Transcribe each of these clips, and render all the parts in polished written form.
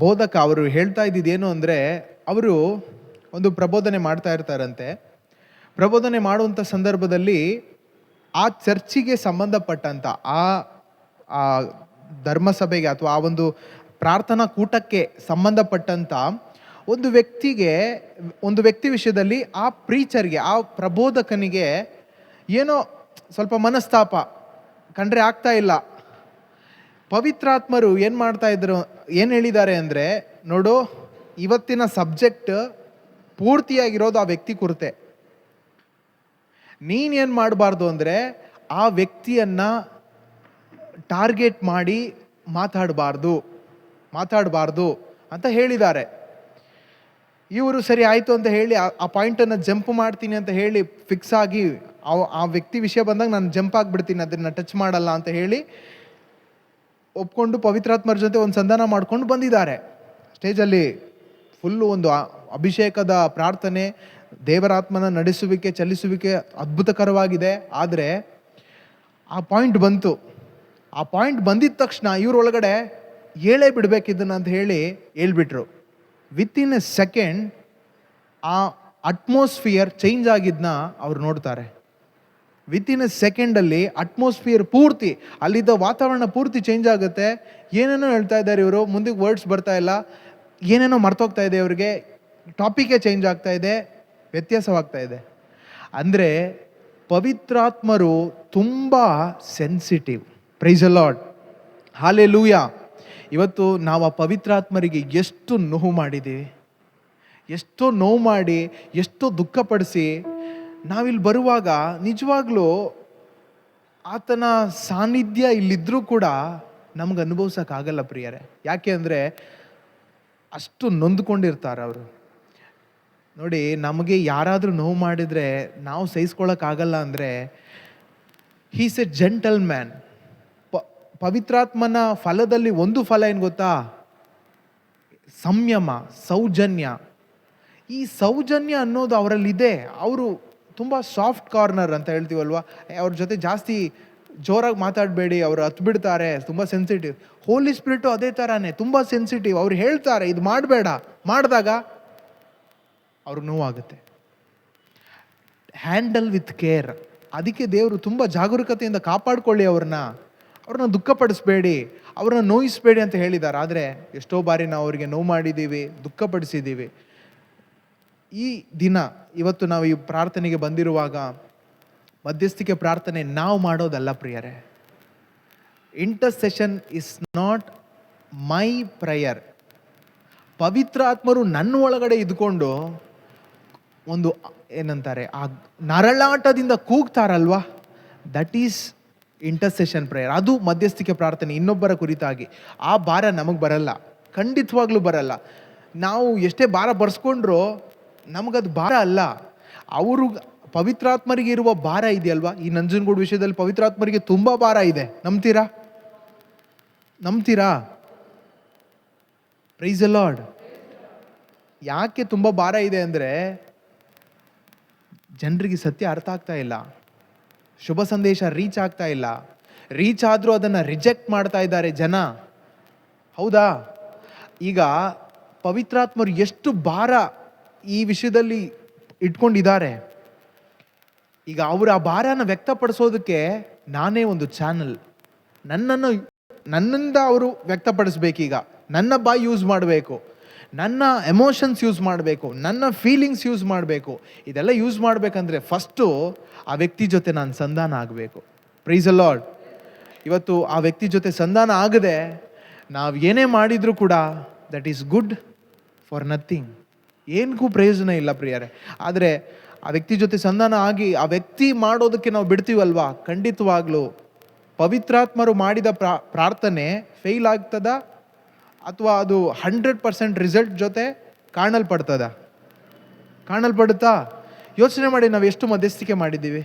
ಬೋಧಕ ಅವರು ಹೇಳ್ತಾ ಇದ್ದಿದ್ದೇನು ಅಂದರೆ, ಅವರು ಒಂದು ಪ್ರಬೋಧನೆ ಮಾಡ್ತಾ ಇರ್ತಾರಂತೆ. ಪ್ರಬೋಧನೆ ಮಾಡುವಂಥ ಸಂದರ್ಭದಲ್ಲಿ ಆ ಚರ್ಚಿಗೆ ಸಂಬಂಧಪಟ್ಟಂಥ ಆ ಆ ಧರ್ಮಸಭೆಗೆ ಅಥವಾ ಆ ಒಂದು ಪ್ರಾರ್ಥನಾ ಕೂಟಕ್ಕೆ ಸಂಬಂಧಪಟ್ಟಂಥ ಒಂದು ವ್ಯಕ್ತಿ ವಿಷಯದಲ್ಲಿ ಆ ಪ್ರೀಚರ್ಗೆ, ಆ ಪ್ರಬೋಧಕನಿಗೆ ಏನೋ ಸ್ವಲ್ಪ ಮನಸ್ತಾಪ ಕಂಡ್ರೆ ಆಗ್ತಾ ಇಲ್ಲ. ಪವಿತ್ರಾತ್ಮರು ಏನು ಹೇಳಿದ್ದಾರೆ ಅಂದರೆ, ನೋಡು, ಇವತ್ತಿನ ಸಬ್ಜೆಕ್ಟ್ ಪೂರ್ತಿಯಾಗಿರೋದು ಆ ವ್ಯಕ್ತಿ ಕುರಿತೆ. ನೀನೇನು ಮಾಡಬಾರ್ದು ಅಂದರೆ ಆ ವ್ಯಕ್ತಿಯನ್ನು ಟಾರ್ಗೆಟ್ ಮಾಡಿ ಮಾತಾಡಬಾರ್ದು ಅಂತ ಹೇಳಿದ್ದಾರೆ. ಇವರು ಸರಿ ಆಯಿತು ಅಂತ ಹೇಳಿ ಆ ಪಾಯಿಂಟನ್ನು ಜಂಪ್ ಮಾಡ್ತೀನಿ ಅಂತ ಹೇಳಿ ಫಿಕ್ಸ್ ಆಗಿ ಆ ವ್ಯಕ್ತಿ ವಿಷಯ ಬಂದಾಗ ನಾನು ಜಂಪ್ ಆಗಿಬಿಡ್ತೀನಿ, ಅದನ್ನು ಟಚ್ ಮಾಡಲ್ಲ ಅಂತ ಹೇಳಿ ಒಪ್ಕೊಂಡು ಪವಿತ್ರಾತ್ಮರ ಜೊತೆ ಒಂದು ಸಂಧಾನ ಮಾಡ್ಕೊಂಡು ಬಂದಿದ್ದಾರೆ. ಸ್ಟೇಜಲ್ಲಿ ಫುಲ್ಲು ಒಂದು ಅಭಿಷೇಕದ ಪ್ರಾರ್ಥನೆ, ದೇವರಾತ್ಮನ ನಡೆಸುವಿಕೆ, ಚಲಿಸುವಿಕೆ ಅದ್ಭುತಕರವಾಗಿದೆ. ಆದರೆ ಆ ಪಾಯಿಂಟ್ ಬಂತು. ಆ ಪಾಯಿಂಟ್ ಬಂದಿದ್ದ ತಕ್ಷಣ ಇವರೊಳಗಡೆ ಹೇಳೇ ಬಿಡಬೇಕಿದ್ದನ್ನು ಅಂತ ಹೇಳಿ ಹೇಳ್ಬಿಟ್ರು. ವಿತಿನ್ ಎ ಸೆಕೆಂಡ್ ಆ ಅಟ್ಮಾಸ್ಫಿಯರ್ ಚೇಂಜ್ ಆಗಿದ್ದನ್ನ ಅವ್ರು ನೋಡ್ತಾರೆ. ವಿತಿನ್ ಎ ಸೆಕೆಂಡಲ್ಲಿ ಅಟ್ಮಾಸ್ಫಿಯರ್ ಪೂರ್ತಿ, ಅಲ್ಲಿದ್ದ ವಾತಾವರಣ ಪೂರ್ತಿ ಚೇಂಜ್ ಆಗುತ್ತೆ. ಏನೇನೋ ಹೇಳ್ತಾ ಇದ್ದಾರೆ ಇವರು, ಮುಂದಕ್ಕೆ ವರ್ಡ್ಸ್ ಬರ್ತಾ ಇಲ್ಲ, ಏನೇನೋ ಮರ್ತೋಗ್ತಾ ಇದೆ ಅವರಿಗೆ, ಟಾಪಿಕೇ ಚೇಂಜ್ ಆಗ್ತಾ ಇದೆ, ವ್ಯತ್ಯಾಸವಾಗ್ತಾ ಇದೆ. ಅಂದರೆ ಪವಿತ್ರಾತ್ಮರು ತುಂಬ sensitive. Price the lord, hallelujah. ಇವತ್ತು ನಾವು ಆ ಪವಿತ್ರಾತ್ಮರಿಗೆ ಎಷ್ಟು ನೋವು ಮಾಡಿದ್ದೀವಿ, ಎಷ್ಟೋ ನೋವು ಮಾಡಿ, ಎಷ್ಟೋ ದುಃಖಪಡಿಸಿ ನಾವಿಲ್ಲಿ ಬರುವಾಗ ನಿಜವಾಗ್ಲೂ ಆತನ ಸಾನ್ನಿಧ್ಯ ಇಲ್ಲಿದ್ದರೂ ಕೂಡ ನಮ್ಗೆ ಅನುಭವಿಸೋಕ್ಕಾಗಲ್ಲ ಪ್ರಿಯರೇ. ಯಾಕೆ ಅಂದರೆ ಅಷ್ಟು ನೊಂದ್ಕೊಂಡಿರ್ತಾರೆ ಅವರು. ನೋಡಿ, ನಮಗೆ ಯಾರಾದರೂ ನೋವು ಮಾಡಿದರೆ ನಾವು ಸಹಿಸ್ಕೊಳ್ಳೋಕ್ಕಾಗಲ್ಲ ಅಂದರೆ, ಹೀಸ್ ಎ ಜೆಂಟಲ್ ಮ್ಯಾನ್. ಪವಿತ್ರಾತ್ಮನ ಫಲದಲ್ಲಿ ಒಂದು ಫಲ ಏನು ಗೊತ್ತಾ? ಸಂಯಮ, ಸೌಜನ್ಯ. ಈ ಸೌಜನ್ಯ ಅನ್ನೋದು ಅವರಲ್ಲಿದೆ. ಅವರು ತುಂಬ ಸಾಫ್ಟ್ ಕಾರ್ನರ್ ಅಂತ ಹೇಳ್ತೀವಲ್ವ, ಅವ್ರ ಜೊತೆ ಜಾಸ್ತಿ ಜೋರಾಗಿ ಮಾತಾಡಬೇಡಿ, ಅವರು ಹತ್ಬಿಡ್ತಾರೆ, ತುಂಬ ಸೆನ್ಸಿಟಿವ್. ಹೋಲಿ ಸ್ಪಿರಿಟು ಅದೇ ಥರನೇ, ತುಂಬ ಸೆನ್ಸಿಟಿವ್. ಅವ್ರು ಹೇಳ್ತಾರೆ ಇದು ಮಾಡಬೇಡ, ಮಾಡಿದಾಗ ಅವ್ರಿಗೆ ನೋವಾಗುತ್ತೆ. Handle with care. ಅದಕ್ಕೆ ದೇವರು ತುಂಬ ಜಾಗರೂಕತೆಯಿಂದ ಕಾಪಾಡ್ಕೊಳ್ಳಿ, ಅವ್ರನ್ನ ದುಃಖಪಡಿಸ್ಬೇಡಿ, ಅವ್ರನ್ನ ನೋಯಿಸ್ಬೇಡಿ ಅಂತ ಹೇಳಿದ್ದಾರೆ. ಆದರೆ ಎಷ್ಟೋ ಬಾರಿ ನಾವು ಅವರಿಗೆ ನೋವು ಮಾಡಿದ್ದೀವಿ, ದುಃಖಪಡಿಸಿದ್ದೀವಿ. ಈ ದಿನ ಇವತ್ತು ನಾವು ಈ ಪ್ರಾರ್ಥನೆಗೆ ಬಂದಿರುವಾಗ ಮಧ್ಯಸ್ಥಿಕೆ ಪ್ರಾರ್ಥನೆ ನಾವು ಮಾಡೋದಲ್ಲ ಪ್ರಿಯರೇ. Intercession is not my prayer. ಪವಿತ್ರಾತ್ಮರು ನನ್ನ ಒಳಗಡೆ ಇದ್ಕೊಂಡು ಒಂದು ಏನಂತಾರೆ, ಆ ನರಳಾಟದಿಂದ ಕೂಗ್ತಾರಲ್ವಾ, ದಟ್ ಈಸ್ ಇಂಟರ್ಸೆಷನ್ ಪ್ರೇಯರ್. ಅದು ಮಧ್ಯಸ್ಥಿಕೆ ಪ್ರಾರ್ಥನೆ, ಇನ್ನೊಬ್ಬರ ಕುರಿತಾಗಿ. ಆ ಭಾರ ನಮಗೆ ಬರಲ್ಲ, ಖಂಡಿತವಾಗ್ಲೂ ಬರಲ್ಲ. ನಾವು ಎಷ್ಟೇ ಭಾರ ಬರ್ಸ್ಕೊಂಡ್ರೂ ನಮಗದು ಭಾರ ಅಲ್ಲ. ಅವರು ಪವಿತ್ರಾತ್ಮರಿಗೆ ಇರುವ ಭಾರ ಇದೆಯಲ್ವಾ, ಈ ನಂಜನಗೂಡು ವಿಷಯದಲ್ಲಿ ಪವಿತ್ರಾತ್ಮರಿಗೆ ತುಂಬ ಭಾರ ಇದೆ. ನಂಬ್ತೀರಾ? Praise the Lord. ಯಾಕೆ ತುಂಬ ಭಾರ ಇದೆ ಅಂದರೆ, ಜನರಿಗೆ ಸತ್ಯ ಅರ್ಥ ಆಗ್ತಾ ಇಲ್ಲ, ಶುಭ ಸಂದೇಶ ರೀಚ್ ಆಗ್ತಾ ಇಲ್ಲ. ರೀಚ್ ಆದರೂ ಅದನ್ನು ರಿಜೆಕ್ಟ್ ಮಾಡ್ತಾ ಇದ್ದಾರೆ ಜನ. ಹೌದಾ? ಈಗ ಪವಿತ್ರಾತ್ಮರು ಎಷ್ಟು ಭಾರ ಈ ವಿಷಯದಲ್ಲಿ ಇಟ್ಕೊಂಡಿದ್ದಾರೆ. ಈಗ ಅವರು ಆ ಭಾರನ ವ್ಯಕ್ತಪಡಿಸೋದಕ್ಕೆ ನಾನೇ ಒಂದು ಚಾನಲ್. ನನ್ನಿಂದ ಅವರು ವ್ಯಕ್ತಪಡಿಸ್ಬೇಕೀಗ. ನನ್ನ ಬಾಯಿ ಯೂಸ್ ಮಾಡಬೇಕು, ನನ್ನ ಎಮೋಷನ್ಸ್ ಯೂಸ್ ಮಾಡಬೇಕು, ನನ್ನ ಫೀಲಿಂಗ್ಸ್ ಯೂಸ್ ಮಾಡಬೇಕು. ಇದೆಲ್ಲ ಯೂಸ್ ಮಾಡಬೇಕಂದ್ರೆ ಫಸ್ಟು ಆ ವ್ಯಕ್ತಿ ಜೊತೆ ನಾನು ಸಂಧಾನ ಆಗಬೇಕು. Price the lord. ಇವತ್ತು ಆ ವ್ಯಕ್ತಿ ಜೊತೆ ಸಂಧಾನ ಆಗದೆ ನಾವು ಏನೇ ಮಾಡಿದರೂ ಕೂಡ that is good for nothing. ಏನಕ್ಕೂ ಪ್ರಯೋಜನ ಇಲ್ಲ ಪ್ರಿಯರೇ. ಆದರೆ ಆ ವ್ಯಕ್ತಿ ಜೊತೆ ಸಂಧಾನ ಆಗಿ ಆ ವ್ಯಕ್ತಿ ಮಾಡೋದಕ್ಕೆ ನಾವು ಬಿಡ್ತೀವಲ್ವಾ, ಖಂಡಿತವಾಗ್ಲೂ ಪವಿತ್ರಾತ್ಮರು ಮಾಡಿದ ಪ್ರಾರ್ಥನೆ ಫೇಲ್ ಆಗ್ತದ ಅಥವಾ ಅದು 100% ರಿಸಲ್ಟ್ ಜೊತೆ ಕಾಣಲ್ಪಡುತ್ತಾ? ಯೋಚನೆ ಮಾಡಿ, ನಾವು ಎಷ್ಟು ಮಧ್ಯಸ್ಥಿಕೆ ಮಾಡಿದ್ದೀವಿ,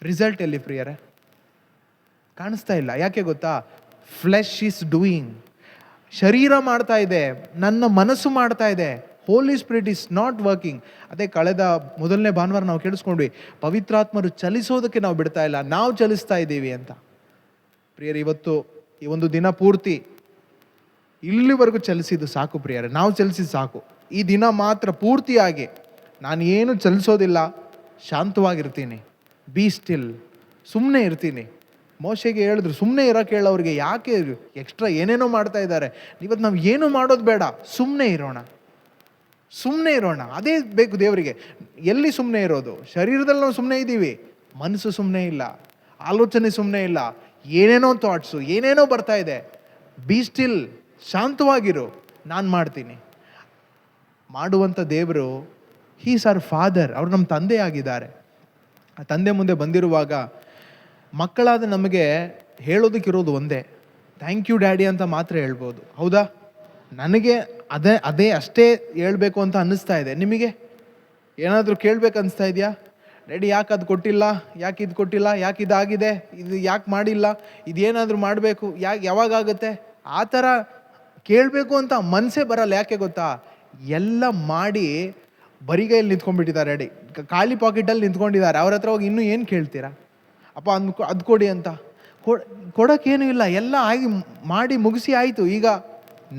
ರಿಸಲ್ಟ್ ಎಲ್ಲಿ ಪ್ರಿಯರೇ? ಕಾಣಿಸ್ತಾ ಇಲ್ಲ. ಯಾಕೆ ಗೊತ್ತಾ? Flesh is doing. ಶರೀರ ಮಾಡ್ತಾ ಇದೆ, ನನ್ನ ಮನಸ್ಸು ಮಾಡ್ತಾ ಇದೆ. ಹೋಲಿ ಸ್ಪಿರಿಟ್ ಈಸ್ ನಾಟ್ ವರ್ಕಿಂಗ್. ಅದೇ ಕಳೆದ ಮೊದಲನೇ ಭಾನುವಾರ ನಾವು ಕೇಳಿಸ್ಕೊಂಡ್ವಿ, ಪವಿತ್ರಾತ್ಮರು ಚಲಿಸೋದಕ್ಕೆ ನಾವು ಬಿಡ್ತಾ ಇಲ್ಲ, ನಾವು ಚಲಿಸ್ತಾ ಇದ್ದೀವಿ ಅಂತ. ಪ್ರಿಯರೇ, ಇವತ್ತು ಈ ಒಂದು ದಿನ ಪೂರ್ತಿ ಇಲ್ಲಿವರೆಗೂ ಚಲಿಸಿದ್ದು ಸಾಕು ಪ್ರಿಯರೇ, ನಾವು ಚಲಿಸಿದ್ದು ಸಾಕು. ಈ ದಿನ ಮಾತ್ರ ಪೂರ್ತಿಯಾಗಿ ನಾನು ಏನು ಚಲಿಸೋದಿಲ್ಲ, ಶಾಂತವಾಗಿರ್ತೀನಿ, ಬಿ ಸ್ಟಿಲ್, ಸುಮ್ಮನೆ ಇರ್ತೀನಿ. ಮೋಶೆಗೆ ಹೇಳಿದ್ರು ಸುಮ್ಮನೆ ಇರೋಕೆ ಹೇಳೋರಿಗೆ, ಯಾಕೆ ಎಕ್ಸ್ಟ್ರಾ ಏನೇನೋ ಮಾಡ್ತಾ ಇದ್ದಾರೆ. ಇವತ್ತು ನಾವು ಏನು ಮಾಡೋದು ಬೇಡ, ಸುಮ್ಮನೆ ಇರೋಣ, ಸುಮ್ಮನೆ ಇರೋಣ. ಅದೇ ಬೇಕು ದೇವರಿಗೆ. ಎಲ್ಲಿ ಸುಮ್ಮನೆ ಇರೋದು? ಶರೀರದಲ್ಲಿ ನಾವು ಸುಮ್ಮನೆ ಇದ್ದೀವಿ, ಮನಸ್ಸು ಸುಮ್ಮನೆ ಇಲ್ಲ, ಆಲೋಚನೆ ಸುಮ್ಮನೆ ಇಲ್ಲ, ಏನೇನೋ ಥಾಟ್ಸು ಏನೇನೋ ಬರ್ತಾ ಇದೆ. ಬಿ ಸ್ಟಿಲ್, ಶಾಂತವಾಗಿರು, ನಾನು ಮಾಡ್ತೀನಿ. ಮಾಡುವಂಥ ದೇವರು, ಹೀಸ್ ಆರ್ ಫಾದರ್, ಅವರು ನಮ್ಮ ತಂದೆ ಆಗಿದ್ದಾರೆ. ಆ ತಂದೆ ಮುಂದೆ ಬಂದಿರುವಾಗ ಮಕ್ಕಳಾದ ನಮಗೆ ಹೇಳೋದಕ್ಕಿರೋದು ಒಂದೇ, ಥ್ಯಾಂಕ್ ಯು ಡ್ಯಾಡಿ ಅಂತ ಮಾತ್ರ ಹೇಳ್ಬೋದು. ಹೌದಾ? ನನಗೆ ಅಷ್ಟೇ ಹೇಳ್ಬೇಕು ಅಂತ ಅನ್ನಿಸ್ತಾ ಇದೆ. ನಿಮಗೆ ಏನಾದರೂ ಕೇಳಬೇಕು ಅನಿಸ್ತಾ ಇದೆಯಾ? ಡ್ಯಾಡಿ ಯಾಕೆ ಅದು ಕೊಟ್ಟಿಲ್ಲ, ಯಾಕೆ ಇದು ಕೊಟ್ಟಿಲ್ಲ, ಯಾಕೆ ಇದಾಗಿದೆ, ಇದು ಯಾಕೆ ಮಾಡಿಲ್ಲ, ಇದೇನಾದರೂ ಮಾಡಬೇಕು, ಯಾವಾಗುತ್ತೆ? ಆ ಥರ ಕೇಳಬೇಕು ಅಂತ ಮನಸ್ಸೇ ಬರಲ್ಲ. ಯಾಕೆ ಗೊತ್ತಾ? ಎಲ್ಲ ಮಾಡಿ ಬರಿಗೈಯಲ್ಲಿ ನಿಂತ್ಕೊಂಡ್ಬಿಟ್ಟಿದ್ದಾರೆ. ಡ್ಯಾಡಿ ಖಾಲಿ ಪಾಕೆಟಲ್ಲಿ ನಿಂತ್ಕೊಂಡಿದ್ದಾರೆ. ಅವ್ರ ಹತ್ರ ಹೋಗಿ ಇನ್ನೂ ಏನು ಕೇಳ್ತೀರಾ? ಅಪ್ಪ ಅದು ಕೊಡಿ ಅಂತ ಕೊಡೋಕ್ಕೇನೂ ಇಲ್ಲ, ಎಲ್ಲ ಆಗಿ ಮಾಡಿ ಮುಗಿಸಿ ಆಯಿತು. ಈಗ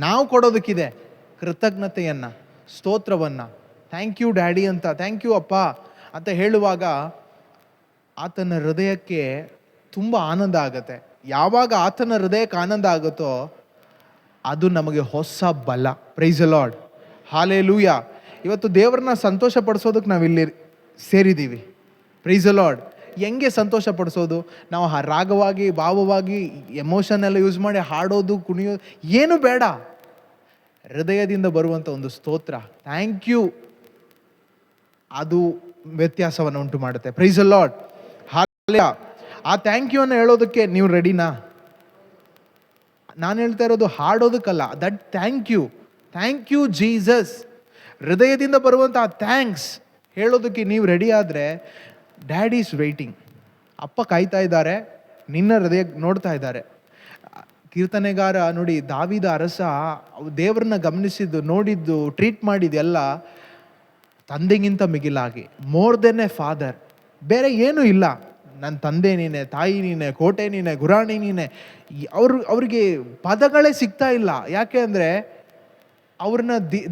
ನಾವು ಕೊಡೋದಕ್ಕಿದೆ ಕೃತಜ್ಞತೆಯನ್ನು, ಸ್ತೋತ್ರವನ್ನು. ಥ್ಯಾಂಕ್ ಯು ಡ್ಯಾಡಿ ಅಂತ, ಥ್ಯಾಂಕ್ ಯು ಅಪ್ಪ ಅಂತ ಹೇಳುವಾಗ ಆತನ ಹೃದಯಕ್ಕೆ ತುಂಬ ಆನಂದ ಆಗುತ್ತೆ. ಯಾವಾಗ ಆತನ ಹೃದಯಕ್ಕೆ ಆನಂದ ಆಗುತ್ತೋ ಅದು ನಮಗೆ ಹೊಸ ಬಲ. Price the lord, hallelujah. ಇವತ್ತು ದೇವರನ್ನ ಸಂತೋಷ ಪಡಿಸೋದಕ್ಕೆ ನಾವಿಲ್ಲಿ ಸೇರಿದ್ದೀವಿ. Price the lord. ಹೆಂಗೆ ಸಂತೋಷ ಪಡಿಸೋದು? ನಾವು ರಾಗವಾಗಿ, ಭಾವವಾಗಿ, ಎಮೋಷನ್ ಎಲ್ಲ ಯೂಸ್ ಮಾಡಿ ಹಾಡೋದು, ಕುಣಿಯೋದು ಏನು ಬೇಡ. ಹೃದಯದಿಂದ ಬರುವಂಥ ಒಂದು ಸ್ತೋತ್ರ, ಥ್ಯಾಂಕ್ ಯು, ಅದು ವ್ಯತ್ಯಾಸವನ್ನು ಉಂಟು ಮಾಡುತ್ತೆ. Price the lord, hallelujah. ಆ ಥ್ಯಾಂಕ್ ಯು ಅನ್ನು ಹೇಳೋದಕ್ಕೆ ನೀವು ರೆಡಿನಾ? ನಾನು ಹೇಳ್ತಾ ಇರೋದು ಹಾಡೋದಕ್ಕಲ್ಲ, ದಟ್ ಥ್ಯಾಂಕ್ ಯು ಜೀಸಸ್. ಹೃದಯದಿಂದ ಬರುವಂಥ ಆ ಥ್ಯಾಂಕ್ಸ್ ಹೇಳೋದಕ್ಕೆ ನೀವು ರೆಡಿ ಆದರೆ, ಡ್ಯಾಡಿ ಈಸ್ ವೇಟಿಂಗ್. ಅಪ್ಪ ಕಾಯ್ತಾ ಇದ್ದಾರೆ, ನಿನ್ನ ಹೃದಯ ನೋಡ್ತಾ ಇದ್ದಾರೆ. ಕೀರ್ತನೆಗಾರ ನೋಡಿ, ದಾವೀದ ಅರಸ ದೇವರನ್ನ ಗಮನಿಸಿದ್ದು, ನೋಡಿದ್ದು, ಟ್ರೀಟ್ ಮಾಡಿದ್ದೆಲ್ಲ ತಂದೆಗಿಂತ ಮಿಗಿಲಾಗಿ, ಮೋರ್ ದೆನ್ ಎ ಫಾದರ್. ಬೇರೆ ಏನೂ ಇಲ್ಲ, ನನ್ನ ತಂದೆ ನೀನೆ, ತಾಯಿ ನೀನೆ, ಕೋಟೆ ನೀನೆ, ಗುರಾಣಿ ನೀನೆ. ಅವ್ರಿಗೆ ಪದಗಳೇ ಸಿಗ್ತಾ ಇಲ್ಲ. ಯಾಕೆ ಅಂದರೆ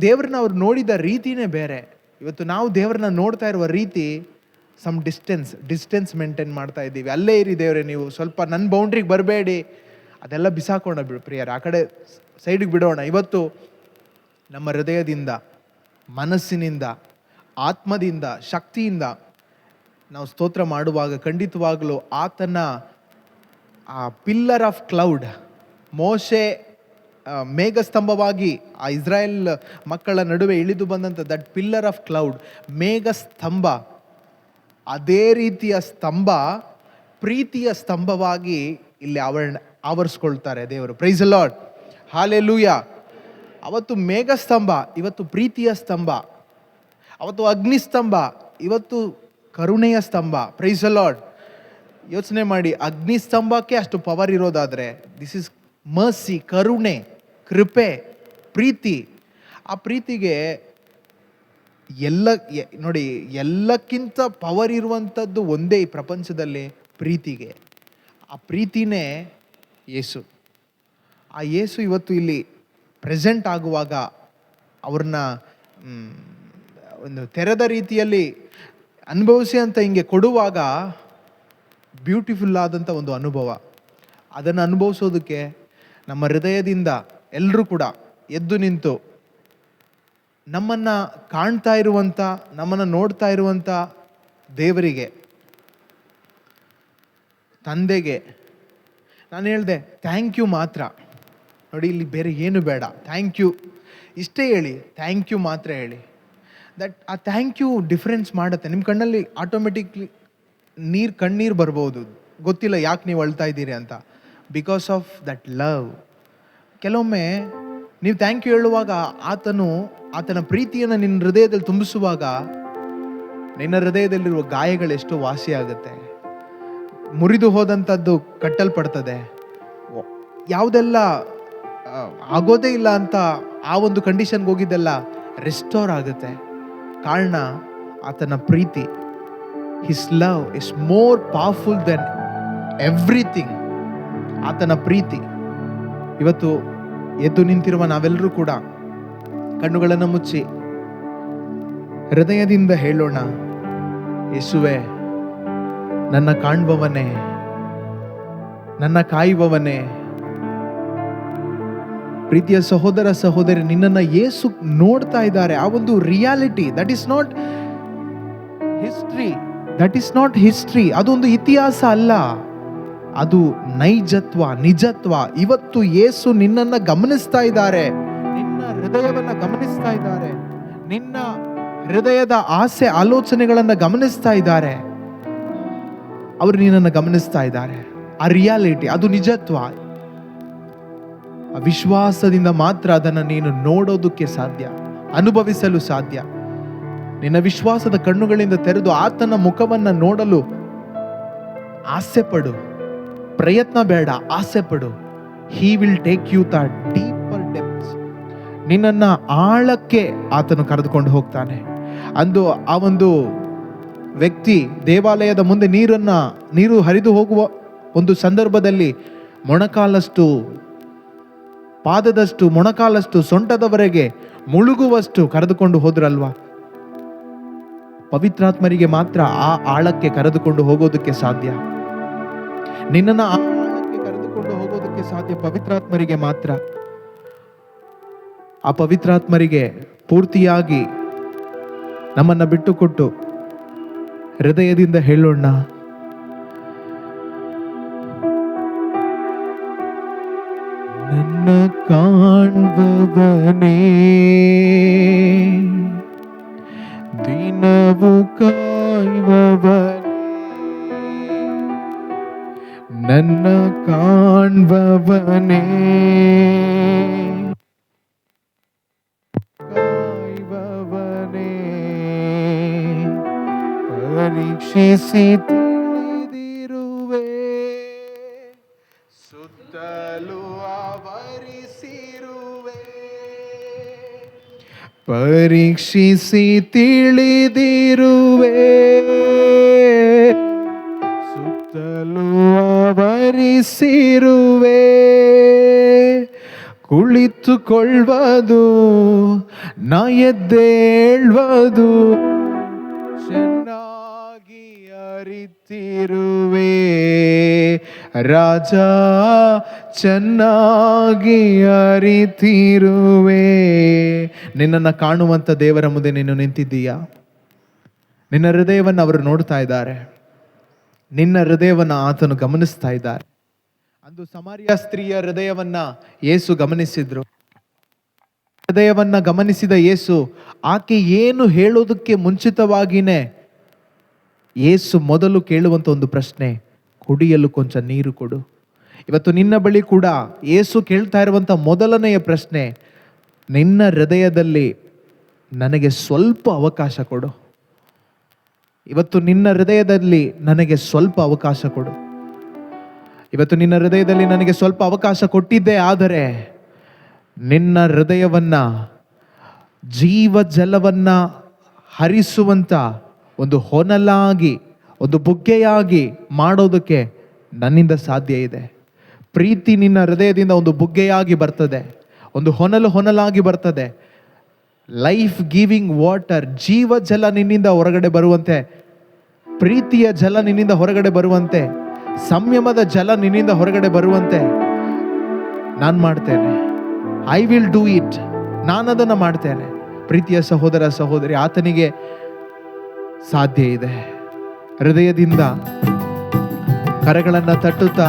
ದೇವ್ರನ್ನ ಅವ್ರು ನೋಡಿದ ರೀತಿನೇ ಬೇರೆ. ಇವತ್ತು ನಾವು ದೇವ್ರನ್ನ ನೋಡ್ತಾ ಇರುವ ರೀತಿ ಸಮ್ ಡಿಸ್ಟೆನ್ಸ್ ಮೇಂಟೈನ್ ಮಾಡ್ತಾ ಇದ್ದೀವಿ. ಅಲ್ಲೇ ಇರಿ ದೇವ್ರೆ, ನೀವು ಸ್ವಲ್ಪ ನನ್ನ ಬೌಂಡ್ರಿಗೆ ಬರಬೇಡಿ, ಅದೆಲ್ಲ ಬಿಸಾಕೋಣ ಪ್ರಿಯರ, ಆ ಕಡೆ ಸೈಡಿಗೆ ಬಿಡೋಣ. ಇವತ್ತು ನಮ್ಮ ಹೃದಯದಿಂದ, ಮನಸ್ಸಿನಿಂದ, ಆತ್ಮದಿಂದ, ಶಕ್ತಿಯಿಂದ ನಾವು ಸ್ತೋತ್ರ ಮಾಡುವಾಗ ಖಂಡಿತವಾಗಲೂ ಆತನ ಆ ಪಿಲ್ಲರ್ ಆಫ್ ಕ್ಲೌಡ್, ಮೋಶೆ ಮೇಘಸ್ತಂಭವಾಗಿ ಆ ಇಸ್ರಾಯೇಲ್ ಮಕ್ಕಳ ನಡುವೆ ಇಳಿದು ಬಂದಂಥ ದಟ್ ಪಿಲ್ಲರ್ ಆಫ್ ಕ್ಲೌಡ್, ಮೇಘಸ್ತಂಭ, ಅದೇ ರೀತಿಯ ಸ್ತಂಭ, ಪ್ರೀತಿಯ ಸ್ತಂಭವಾಗಿ ಇಲ್ಲಿ ಆವರಿಸ್ಕೊಳ್ತಾರೆ ದೇವರು. Price the lord, hallelujah. ಅವತ್ತು ಮೇಘಸ್ತಂಭ, ಇವತ್ತು ಪ್ರೀತಿಯ ಸ್ತಂಭ. ಅವತ್ತು ಅಗ್ನಿಸ್ತಂಭ, ಇವತ್ತು ಕರುಣೆಯ ಸ್ತಂಭ. Price the lord. ಯೋಚನೆ ಮಾಡಿ, ಅಗ್ನಿಸ್ತಂಭಕ್ಕೆ ಅಷ್ಟು ಪವರ್ ಇರೋದಾದರೆ, ದಿಸ್ ಇಸ್ ಮರ್ಸಿ, ಕರುಣೆ, ಕೃಪೆ, ಪ್ರೀತಿ. ಆ ಪ್ರೀತಿಗೆ ನೋಡಿ, ಎಲ್ಲಕ್ಕಿಂತ ಪವರ್ ಇರುವಂಥದ್ದು ಒಂದೇ ಈ ಪ್ರಪಂಚದಲ್ಲಿ, ಪ್ರೀತಿಗೆ. ಆ ಪ್ರೀತಿನೇ ಯೇಸು. ಆ ಯೇಸು ಇವತ್ತು ಇಲ್ಲಿ ಪ್ರೆಸೆಂಟ್ ಆಗುವಾಗ ಅವ್ರನ್ನ ಒಂದು ತೆರೆದ ರೀತಿಯಲ್ಲಿ ಅನುಭವಿಸಿ ಅಂತ ಹಿಂಗೆ ಕೊಡುವಾಗ ಬ್ಯೂಟಿಫುಲ್ ಆದಂಥ ಒಂದು ಅನುಭವ. ಅದನ್ನು ಅನುಭವಿಸೋದಕ್ಕೆ ನಮ್ಮ ಹೃದಯದಿಂದ ಎಲ್ಲರೂ ಕೂಡ ಎದ್ದು ನಿಂತು, ನಮ್ಮನ್ನು ಕಾಣ್ತಾ ಇರುವಂಥ, ನಮ್ಮನ್ನು ನೋಡ್ತಾ ಇರುವಂಥ ದೇವರಿಗೆ, ತಂದೆಗೆ ನಾನು ಹೇಳಿದೆ ಥ್ಯಾಂಕ್ ಯು ಮಾತ್ರ. ನೋಡಿ, ಇಲ್ಲಿ ಬೇರೆ ಏನು ಬೇಡ, ಥ್ಯಾಂಕ್ ಯು ಇಷ್ಟೇ ಹೇಳಿ, ಥ್ಯಾಂಕ್ ಯು ಮಾತ್ರ ಹೇಳಿ. ದಟ್ ಆ ಥ್ಯಾಂಕ್ ಯು ಡಿಫ್ರೆನ್ಸ್ ಮಾಡುತ್ತೆ. ನಿಮ್ಮ ಕಣ್ಣಲ್ಲಿ ಆಟೋಮೆಟಿಕ್ಲಿ ಕಣ್ಣೀರು ಬರ್ಬೋದು, ಗೊತ್ತಿಲ್ಲ ಯಾಕೆ ನೀವು ಅಳ್ತಾ ಇದ್ದೀರಿ ಅಂತ. Because of that love. ಕೆಲವೊಮ್ಮೆ ನೀವು ಥ್ಯಾಂಕ್ ಯು ಹೇಳುವಾಗ ಆತನ ಪ್ರೀತಿಯನ್ನು ನಿನ್ನ ಹೃದಯದಲ್ಲಿ ತುಂಬಿಸುವಾಗ ನಿನ್ನ ಹೃದಯದಲ್ಲಿರುವ ಗಾಯಗಳೆಷ್ಟೋ ವಾಸಿಯಾಗುತ್ತೆ. ಮುರಿದು ಹೋದಂಥದ್ದು ಕಟ್ಟಲ್ಪಡ್ತದೆ. ಯಾವುದೆಲ್ಲ ಆಗೋದೇ ಇಲ್ಲ ಅಂತ ಆ ಒಂದು ಕಂಡೀಷನ್ಗೆ ಹೋಗಿದ್ದೆಲ್ಲ ರೆಸ್ಟೋರ್ ಆಗುತ್ತೆ. ಕಾರಣ ಆತನ ಪ್ರೀತಿ. His love is more powerful than everything. ಆತನ ಪ್ರೀತಿ ಇವತ್ತು ಎದ್ದು ನಿಂತಿರುವ ನಾವೆಲ್ಲರೂ ಕೂಡ ಕಣ್ಣುಗಳನ್ನು ಮುಚ್ಚಿ ಹೃದಯದಿಂದ ಹೇಳೋಣ, ಯೇಸುವೆ, ನನ್ನ ಕಾಣುವವನೇ, ನನ್ನ ಕಾಯುವವನೇ. ಪ್ರೀತಿಯ ಸಹೋದರ ಸಹೋದರಿ, ನಿನ್ನನ್ನು ಯೇಸು ನೋಡ್ತಾ ಇದ್ದಾರೆ. ಆ ಒಂದು reality, that is not history, ಅದೊಂದು ಇತಿಹಾಸ ಅಲ್ಲ, ಅದು ನೈಜತ್ವ, ನಿಜತ್ವ. ಇವತ್ತು ಯೇಸು ನಿನ್ನನ್ನು ಗಮನಿಸ್ತಾ ಇದ್ದಾರೆ, ನಿನ್ನ ಹೃದಯವನ್ನು ಗಮನಿಸ್ತಾ ಇದ್ದಾರೆ, ನಿನ್ನ ಹೃದಯದ ಆಸೆ ಆಲೋಚನೆಗಳನ್ನು ಗಮನಿಸ್ತಾ ಇದ್ದಾರೆ. ಅವರು ನಿನ್ನನ್ನು ಗಮನಿಸ್ತಾ ಇದ್ದಾರೆ. ಆ ರಿಯಾಲಿಟಿ, ಅದು ನಿಜತ್ವ. ವಿಶ್ವಾಸದಿಂದ ಮಾತ್ರ ಅದನ್ನು ನೀನು ನೋಡೋದಕ್ಕೆ ಸಾಧ್ಯ, ಅನುಭವಿಸಲು ಸಾಧ್ಯ. ನಿನ್ನ ವಿಶ್ವಾಸದ ಕಣ್ಣುಗಳಿಂದ ತೆರೆದು ಆತನ ಮುಖವನ್ನು ನೋಡಲು ಆಸೆ ಪಡು. ಪ್ರಯತ್ನ ಬೇಡ, ಆಸೆ ಪಡು. He will take you the deeper depths. ನಿನ್ನನ್ನು ಆಳಕ್ಕೆ ಆತನು ಕರೆದುಕೊಂಡು ಹೋಗ್ತಾನೆ. ಅಂದು ಆ ಒಂದು ವ್ಯಕ್ತಿ ದೇವಾಲಯದ ಮುಂದೆ ನೀರು ಹರಿದು ಹೋಗುವ ಒಂದು ಸಂದರ್ಭದಲ್ಲಿ ಮೊಣಕಾಲಷ್ಟು, ಪಾದದಷ್ಟು, ಮೊಣಕಾಲಷ್ಟು, ಸೊಂಟದವರೆಗೆ ಮುಳುಗುವಷ್ಟು ಕರೆದುಕೊಂಡು ಹೋದ್ರಲ್ವಾ? ಪವಿತ್ರಾತ್ಮರಿಗೆ ಮಾತ್ರ ಆ ಆಳಕ್ಕೆ ಕರೆದುಕೊಂಡು ಹೋಗೋದಕ್ಕೆ ಸಾಧ್ಯ. ನಿನ್ನನ್ನು ಆ ಆಳಕ್ಕೆ ಕರೆದುಕೊಂಡು ಹೋಗೋದಕ್ಕೆ ಸಾಧ್ಯ ಪವಿತ್ರಾತ್ಮರಿಗೆ ಮಾತ್ರ. ಆ ಪವಿತ್ರಾತ್ಮರಿಗೆ ಪೂರ್ತಿಯಾಗಿ ನಮ್ಮನ್ನ ಬಿಟ್ಟುಕೊಟ್ಟು ಹೃದಯದಿಂದ ಹೇಳೋಣ, ನನ್ನ ಕಾಣುವವನೇ, ದಿನವು ಕಾಯುವವನೇ, ನನ್ನ ಕಾಣುವವನೇ, ಕಾಯುವವನೇ, ಪರೀಕ್ಷಿಸಿ ತಿಳಿದಿರುವೆ, ಸುತ್ತಲೂ ಆವರಿಸಿರುವೆ, ಪರೀಕ್ಷಿಸಿ ತಿಳಿದಿರುವೆ, ಸುತ್ತಲೂ ಆವರಿಸಿರುವೆ. ಕುಳಿತುಕೊಳ್ಳುವುದು, ನಾ ಎದ್ದೇಳುವುದು ಚೆನ್ನಾಗಿ ಅರಿತಿರುವೆ, ರಾಜ ಚೆನ್ನಾಗಿ ಅರಿತಿರುವೆ. ನಿನ್ನನ್ನು ಕಾಣುವಂಥ ದೇವರ ಮುಂದೆ ನೀನು ನಿಂತಿದ್ದೀಯಾ? ನಿನ್ನ ಹೃದಯವನ್ನು ಅವರು ನೋಡ್ತಾ ಇದ್ದಾರೆ. ನಿನ್ನ ಹೃದಯವನ್ನು ಆತನು ಗಮನಿಸ್ತಾ ಇದ್ದಾರೆ. ಅಂದು ಸಮಾರ್ಯ ಸ್ತ್ರೀಯ ಹೃದಯವನ್ನ ಯೇಸು ಗಮನಿಸಿದ್ರು. ಹೃದಯವನ್ನ ಗಮನಿಸಿದ ಯೇಸು ಆಕೆ ಏನು ಹೇಳೋದಕ್ಕೆ ಮುಂಚಿತವಾಗಿನೇ ಯೇಸು ಮೊದಲು ಕೇಳುವಂತ ಒಂದು ಪ್ರಶ್ನೆ, ಕುಡಿಯಲು ಕೊಂಚ ನೀರು ಕೊಡು. ಇವತ್ತು ನಿನ್ನ ಬಳಿ ಕೂಡ ಯೇಸು ಕೇಳ್ತಾ ಇರುವಂತ ಮೊದಲನೆಯ ಪ್ರಶ್ನೆ, ನಿನ್ನ ಹೃದಯದಲ್ಲಿ ನನಗೆ ಸ್ವಲ್ಪ ಅವಕಾಶ ಕೊಡು. ಇವತ್ತು ನಿನ್ನ ಹೃದಯದಲ್ಲಿ ನನಗೆ ಸ್ವಲ್ಪ ಅವಕಾಶ ಕೊಡು. ಇವತ್ತು ನಿನ್ನ ಹೃದಯದಲ್ಲಿ ನನಗೆ ಸ್ವಲ್ಪ ಅವಕಾಶ ಕೊಟ್ಟಿದ್ದೆ ಆದರೆ ನಿನ್ನ ಹೃದಯವನ್ನ ಜೀವ ಜಲವನ್ನ ಹರಿಸುವಂತ ಒಂದು ಹೊನಲಾಗಿ, ಒಂದು ಬುಗ್ಗೆಯಾಗಿ ಮಾಡೋದಕ್ಕೆ ನನ್ನಿಂದ ಸಾಧ್ಯ ಇದೆ. ಪ್ರೀತಿ ನಿನ್ನ ಹೃದಯದಿಂದ ಒಂದು ಬುಗ್ಗೆಯಾಗಿ ಬರ್ತದೆ, ಒಂದು ಹೊನಲಾಗಿ ಬರ್ತದೆ. ಲೈಫ್ ಗಿವಿಂಗ್ ವಾಟರ್, ಜೀವ ಜಲ ನಿನ್ನಿಂದ ಹೊರಗಡೆ ಬರುವಂತೆ, ಪ್ರೀತಿಯ ಜಲ ನಿನ್ನಿಂದ ಹೊರಗಡೆ ಬರುವಂತೆ, ಸಂಯಮದ ಜಲ ನಿನ್ನಿಂದ ಹೊರಗಡೆ ಬರುವಂತೆ ನಾನು ಮಾಡ್ತೇನೆ. I will do it. ನಾನು ಅದನ್ನು ಮಾಡ್ತೇನೆ. ಪ್ರೀತಿಯ ಸಹೋದರ ಸಹೋದರಿ, ಆತನಿಗೆ ಸಾಧ್ಯ ಇದೆ. ಹೃದಯದಿಂದ ಕರಗಳನ್ನು ತಟ್ಟುತ್ತಾ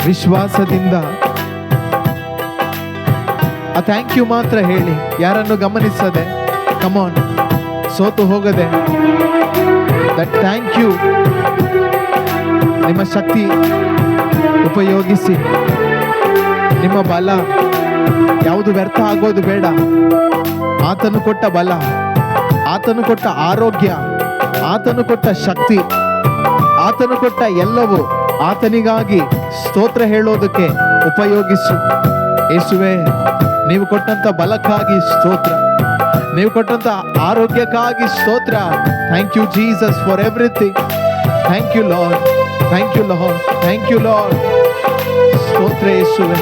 ವಿಶ್ವಾಸದಿಂದ ಆ ಥ್ಯಾಂಕ್ ಯು ಮಾತ್ರ ಹೇಳಿ, ಯಾರನ್ನು ಗಮನಿಸದೆ, ಕಮಾನ್, ಸೋತು ಹೋಗದೆ, ದಟ್ ಥ್ಯಾಂಕ್ ಯು. ನಿಮ್ಮ ಶಕ್ತಿ ಉಪಯೋಗಿಸಿ, ನಿಮ್ಮ ಬಲ ಯಾವುದು ವ್ಯರ್ಥ ಆಗೋದು ಬೇಡ. ಆತನು ಕೊಟ್ಟ ಬಲ, ಆತನು ಕೊಟ್ಟ ಆರೋಗ್ಯ, ಆತನು ಕೊಟ್ಟ ಶಕ್ತಿ, ಆತನು ಕೊಟ್ಟ ಎಲ್ಲವೂ ಆತನಿಗಾಗಿ ಸ್ತೋತ್ರ ಹೇಳೋದಕ್ಕೆ ಉಪಯೋಗಿಸು. ಯೇಸುವೆ, ನೀವು ಕೊಟ್ಟಂತ ಬಲಕ್ಕಾಗಿ ಸ್ತೋತ್ರ, ನೀವು ಕೊಟ್ಟಂತ ಆರೋಗ್ಯಕ್ಕಾಗಿ ಸ್ತೋತ್ರ. Thank you Jesus for everything. Thank you Lord, thank you Lord, thank you Lord. ಸ್ತೋತ್ರ ಯೇಸುವೆ.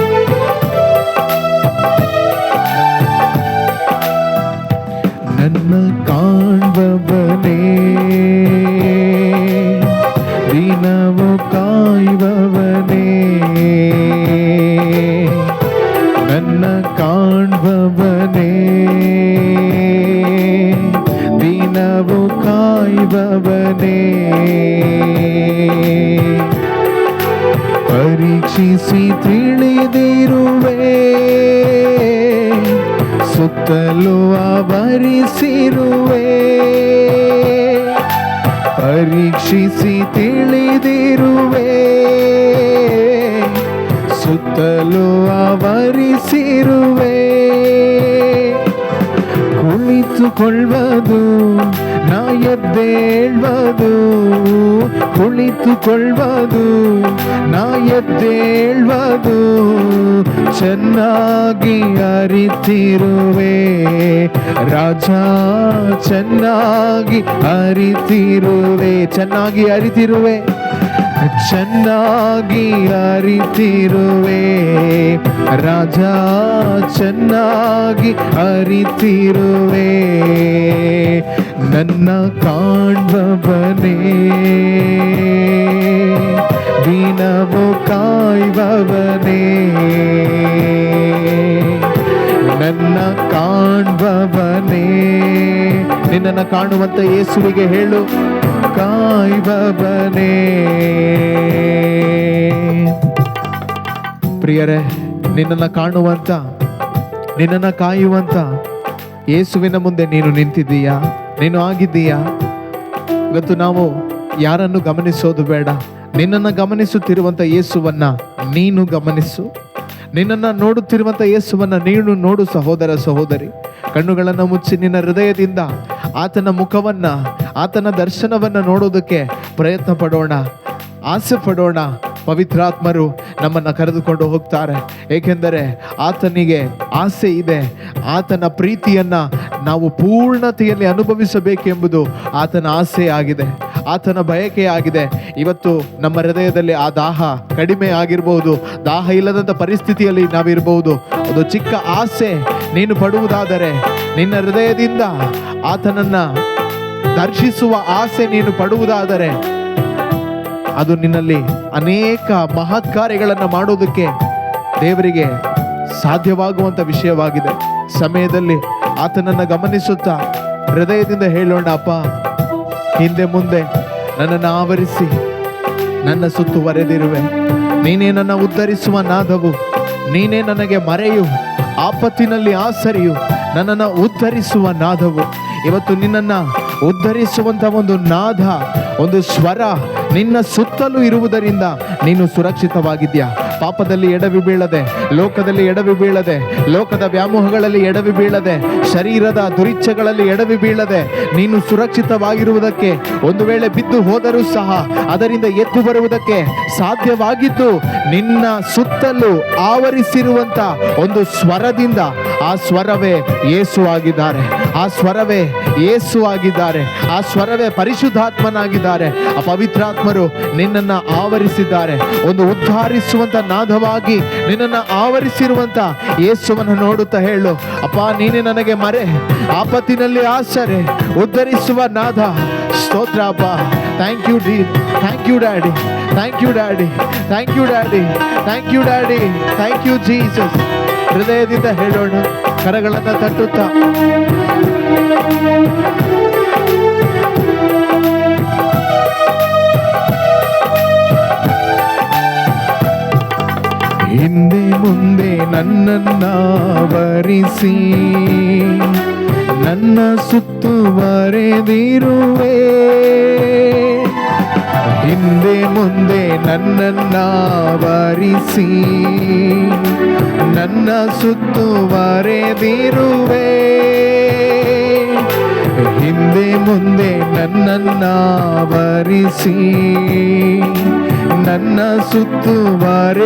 ನನ್ನ ಕಾಣ್ಬವನೇ, ದಿನವು ಕಾಯುವವನೇ, ನನ್ನ ಕಾಣ್ಬವನೇ, ದಿನವು ಕಾಯುವವನೇ, ಪರೀಕ್ಷಿಸಿ ತಿಳಿದಿರುವೆ, ಸುತ್ತಲೂ ಆವರಿಸಿರುವೆ, ಪರೀಕ್ಷಿಸಿ ತಿಳಿದಿರುವೆ, ಸುತ್ತಲೂ ಆವರಿಸಿರುವೆ. ಕುಳಿತುಕೊಳ್ಳುವುದು ನಾ ಎದ್ದೇಳುವುದು, ಕುಳಿತುಕೊಳ್ಳುವುದು ನಾ ಎದ್ದೇಳುವುದು, ಚೆನ್ನಾಗಿ ಅರಿತಿರುವೆ ರಾಜ, ಚೆನ್ನಾಗಿ ಅರಿತಿರುವೆ, ಚೆನ್ನಾಗಿ ಅರಿತಿರುವೆ, ಚೆನ್ನಾಗಿ ಅರಿತಿರುವೆ ರಾಜ, ಚೆನ್ನಾಗಿ ಅರಿತಿರುವೆ. ನನ್ನ ಕಾಣ್ಬವನೇ, ದಿನವು ಕಾಯುವವನೇ, ನನ್ನ ಕಾಣ್ಬವನೇ. ನಿನ್ನನ್ನು ಕಾಣುವಂತ ಯೇಸುವಿಗೆ ಹೇಳು, ಕಾಯುವವನೇ. ಪ್ರಿಯರೇ, ನಿನ್ನನ್ನು ಕಾಣುವಂತ, ನಿನ್ನನ್ನು ಕಾಯುವಂತ ಯೇಸುವಿನ ಮುಂದೆ ನೀನು ನಿಂತಿದ್ದೀಯಾ? ನೀನು ಆಗಿದ್ದೀಯಾ? ಇವತ್ತು ನಾವು ಯಾರನ್ನು ಗಮನಿಸೋದು ಬೇಡ, ನಿನ್ನನ್ನು ಗಮನಿಸುತ್ತಿರುವಂತ ಯೇಸುವನ್ನ ನೀನು ಗಮನಿಸು. ನಿನ್ನನ್ನು ನೋಡುತ್ತಿರುವಂತ ಯೇಸುವನ್ನ ನೀನು ನೋಡು. ಸಹೋದರ ಸಹೋದರಿ, ಕಣ್ಣುಗಳನ್ನು ಮುಚ್ಚಿ ನಿನ್ನ ಹೃದಯದಿಂದ ಆತನ ಮುಖವನ್ನ, ಆತನ ದರ್ಶನವನ್ನ ನೋಡೋದಕ್ಕೆ ಪ್ರಯತ್ನ ಪಡೋಣ, ಆಸೆ ಪಡೋಣ. ಪವಿತ್ರಾತ್ಮರು ನಮ್ಮನ್ನು ಕರೆದುಕೊಂಡು ಹೋಗ್ತಾರೆ, ಏಕೆಂದರೆ ಆತನಿಗೆ ಆಸೆ ಇದೆ. ಆತನ ಪ್ರೀತಿಯನ್ನ ನಾವು ಪೂರ್ಣತೆಯಲ್ಲಿ ಅನುಭವಿಸಬೇಕೆಂಬುದು ಆತನ ಆಸೆ ಆಗಿದೆ, ಆತನ ಬಯಕೆ ಆಗಿದೆ. ಇವತ್ತು ನಮ್ಮ ಹೃದಯದಲ್ಲಿ ಆ ದಾಹ ಕಡಿಮೆ ಆಗಿರಬಹುದು, ದಾಹ ಇಲ್ಲದಂಥ ಪರಿಸ್ಥಿತಿಯಲ್ಲಿ ನಾವಿರಬಹುದು. ಅದು ಚಿಕ್ಕ ಆಸೆ ನೀನು ಪಡುವುದಾದರೆ, ನಿನ್ನ ಹೃದಯದಿಂದ ಆತನನ್ನ ದರ್ಶಿಸುವ ಆಸೆ ನೀನು ಪಡುವುದಾದರೆ, ಅದು ನಿನ್ನಲ್ಲಿ ಅನೇಕ ಮಹತ್ ಕಾರ್ಯಗಳನ್ನು ಮಾಡೋದಕ್ಕೆ ದೇವರಿಗೆ ಸಾಧ್ಯವಾಗುವಂಥ ವಿಷಯವಾಗಿದೆ. ಸಮಯದಲ್ಲಿ ಆತನನ್ನು ಗಮನಿಸುತ್ತಾ ಹೃದಯದಿಂದ ಹೇಳೋಣ, ಅಪ್ಪ, ಹಿಂದೆ ಮುಂದೆ ನನ್ನನ್ನು ಆವರಿಸಿ ನನ್ನ ಸುತ್ತುವರೆದಿರುವೆ. ನೀನೇ ನನ್ನ ಉದ್ಧರಿಸುವ ನಾದವು, ನೀನೇ ನನಗೆ ಮರೆಯು, ಆಪತ್ತಿನಲ್ಲಿ ಆಸರೆಯು, ನನ್ನನ್ನು ಉದ್ಧರಿಸುವ ನಾದವು. ಇವತ್ತು ನಿನ್ನನ್ನು ಉದ್ಧರಿಸುವಂಥ ಒಂದು ನಾದ, ಒಂದು ಸ್ವರ ನಿನ್ನ ಸುತ್ತಲೂ ಇರುವುದರಿಂದ ನೀನು ಸುರಕ್ಷಿತವಾಗಿದ್ಯಾ. ಪಾಪದಲ್ಲಿ ಎಡವಿ ಬೀಳದೆ, ಲೋಕದಲ್ಲಿ ಎಡವಿ ಬೀಳದೆ, ಲೋಕದ ವ್ಯಾಮೋಹಗಳಲ್ಲಿ ಎಡವಿ ಬೀಳದೆ, ಶರೀರದ ದುರಿಚ್ಛೆಗಳಲ್ಲಿ ಎಡವಿ ಬೀಳದೆ ನೀನು ಸುರಕ್ಷಿತವಾಗಿರುವುದಕ್ಕೆ, ಒಂದು ವೇಳೆ ಬಿದ್ದು ಹೋದರೂ ಸಹ ಅದರಿಂದ ಎದ್ದು ಬರುವುದಕ್ಕೆ ಸಾಧ್ಯವಾಗಿದ್ದು ನಿನ್ನ ಸುತ್ತಲೂ ಆವರಿಸಿರುವಂತ ಒಂದು ಸ್ವರದಿಂದ, ಆ ಸ್ವರವೇ ಯೇಸು ಆಗಿದ್ದಾರೆ, ಆ ಸ್ವರವೇ ಯೇಸು ಆಗಿದ್ದಾರೆ, ಆ ಸ್ವರವೇ ಪರಿಶುದ್ಧಾತ್ಮನಾಗಿದ್ದಾರೆ. ಆ ಪವಿತ್ರಾತ್ಮರು ನಿನ್ನನ್ನು ಆವರಿಸಿದ್ದಾರೆ. ಒಂದು ಉದ್ಧಾರಿಸುವಂತ ನಾದವಾಗಿ ನಿನ್ನನ್ನು ಆವರಿಸಿರುವಂತ ಯೇಸುವನ್ನು ನೋಡುತ್ತಾ ಹೇಳು, ಅಪ್ಪ, ನೀನೇ ನನಗೆ ಮರೆ, ಆಪತ್ತಿನಲ್ಲಿ ಆಸರೆ, ಉದ್ಧರಿಸುವ ನಾದ. ಸ್ತೋತ್ರ ಅಪ್ಪ. Thank you thank you daddy, thank you daddy, thank you daddy, thank you daddy, thank you Jesus. ಹೃದಯದಿಂದ ಹೇಳೋಣ, ಕರಗಳನ್ನು ತಟ್ಟುತ್ತಾ. ಹಿಂದೆ ಮುಂದೆ ನನ್ನನ್ನಾವರಿಸಿ ನನ್ನ ಸುತ್ತುವರೆದಿರುವೆ, ಹಿಂದೆ ಮುಂದೆ ನನ್ನನ್ನಾವರಿಸಿ ನನ್ನ ಸುತ್ತುವರೆದಿರುವೆ, ಹಿಂದೆ ಮುಂದೆ ನನ್ನನ್ನಾವರಿಸಿ ನನ್ನ ಸುತ್ತುವರೆದಿರುವೆ.